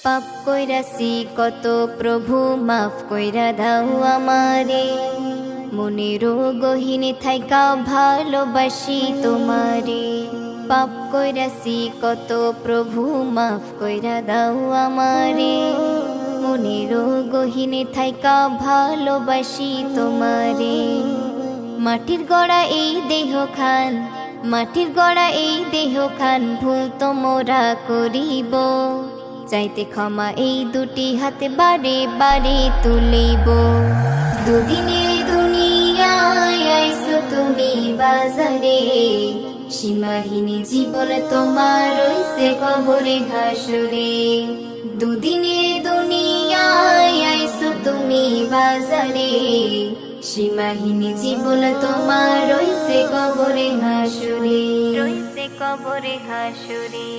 পাপ কইরাছি কত প্রভু মাফ কইরা দাও আমারে, মনেরও গহীনে থাইকা ভালোবাসি তোমারে। পাপ কইরাছি কত প্রভু মাফ কইরা দাও আমারে, মনেরও গহীনে থাইকা ভালোবাসি তোমারে। মাটির গড়া এই দেহ খান, মাটির গড়া এই দেহ খান, ভুল তো মোরা করিব, চাইতে ক্ষমা এই দুটি হাতে বারে বারে তুলিব। দুদিনে দুনিয়ায় আইছো তুমি বাজারে, সীমাহীন জীবন তোমার রইছে কবরে হাসরে। দুদিনে দুনিয়ায় আইছো তুমি বাজারে, সীমাহীন জীবন তোমার রইছে কবরে হাসরে, রইছে কবরে হাসরে।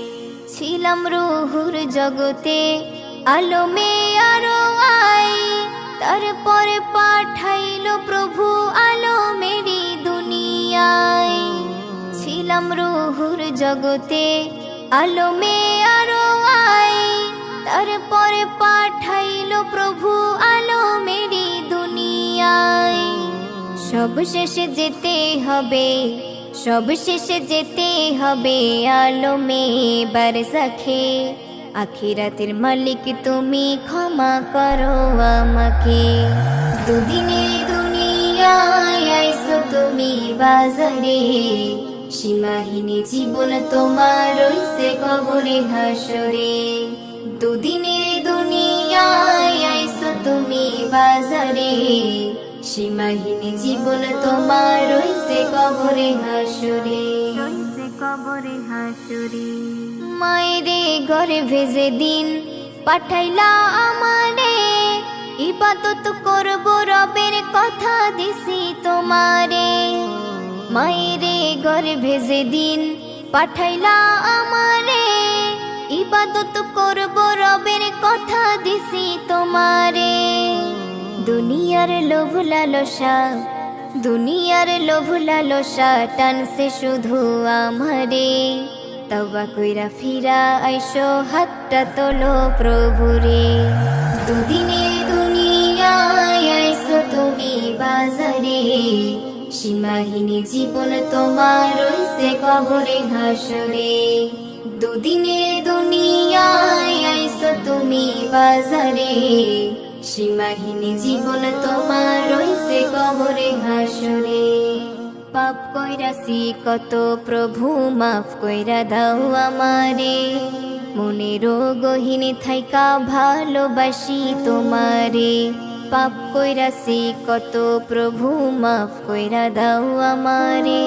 ছিলাম রুহুর জগতে আলমে আরো আই, তারপরে পাঠাইলো প্রভু আলমেরি দুনিয়ায়। ছিলাম রুহুর জগতে আলমে আরো আই, তারপরে পাঠাইলো প্রভু আলমেরি দুনিয়ায়। সব শেষে যেতে হবে, সব শেষে যেতে হবে আলমে বারজাখে। আখিরাতের মালিক তুমি ক্ষমা করো আমাকে। দুদিনে দুনিয়ায় আইছো তুমি বাজারে, সীমাহীন জীবন তোমার রইছে কবরে হাসরে। দুদিনে দুনিয়ায় আইছো তুমি বাজারে, সীমাহীন জীবন তোমার রইছে কবরে হাসরে, রইছে কবরে হাসরে। মায়েরে ঘরে ভেজে দিন পাঠাইলা আমারে, ইবাদত করব রবের কথা দিছি তোমারে। মায়েরে ঘরে ভেজে দিন পাঠাইলা আমারে, ইবাদত করব রবের কথা দিছি তোমারে। দুনিয়ার লোভ লালসা, দুনিয়ার লোভ লালসা টানছে শুধু আমারে। তওবা কইরা ফিরা আইসো হাতটা তোলো প্রভুরে। দুদিনে দুনিয়ায় আইসো তুমি বাজারে, সীমাহীন জীবন তোমার রইছে কবরে হাসরে। দুদিনে দুনিয়ায় আইসো তুমি বাজারে, সীমাহীন জীবন তোমার রইছে কবরে হাসরে। পাপ কইরাছি কত প্রভু মাফ কইরা দাও আমারে, মনেরও গহীনে থাইকা ভালোবাসি তোমারে। পাপ কইরাছি কত প্রভু মাফ কইরা দাও আমারে,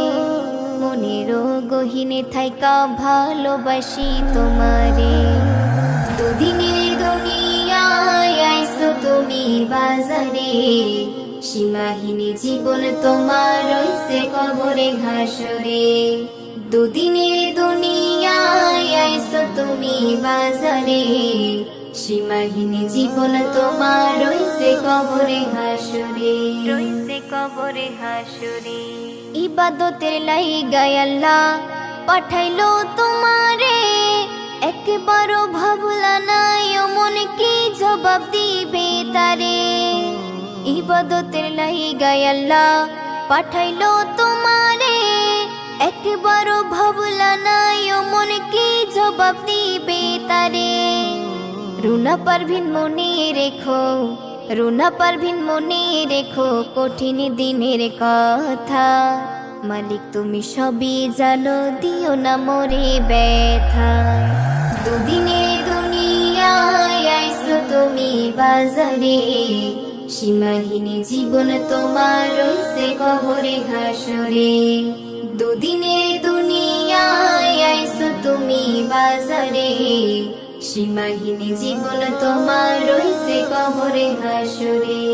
মনেরও গহীনে থাইকা ভালোবাসি তোমারে। দুদিনে দুনিয়ায় আইছো তুমি বাজারে, সীমাহীন জীবন তোমার রইছে কবরে হাসরে। দুদিনে দুনিয়ায় আইছো তুমি বাজারে, সীমাহীন জীবন তোমার রইছে কবরে হাসরে, রইছে কবরে হাসরে। ইবাদতের লাইগায় আল্লাহ পাঠাইলো তোমারে, একবারও ভাবলা নাই মন কি জবাব দিবে তারে। ইবাদতের লাইগায় আল্লাহ পাঠাইলো তোমারে, একবারও ভাবলা নাই মন কি জবাব দিবে তারে। রুনা পারভিন মনে রেখো, রুনা পারভিন মনে রেখো কঠিন দিনের কথা। মালিক তুমি সবই জানো, দিও না মোরে ব্যথা। দুদিনে দুনিয়ায় আইছো তুমি বাজারে, সীমাহীন জীবন তোমার রইছে কবরে হাসরে। দুদিনে দুনিয়ায় আইছো তুমি বাজারে, সীমাহীন জীবন তোমার রইছে কবরে হাসরে।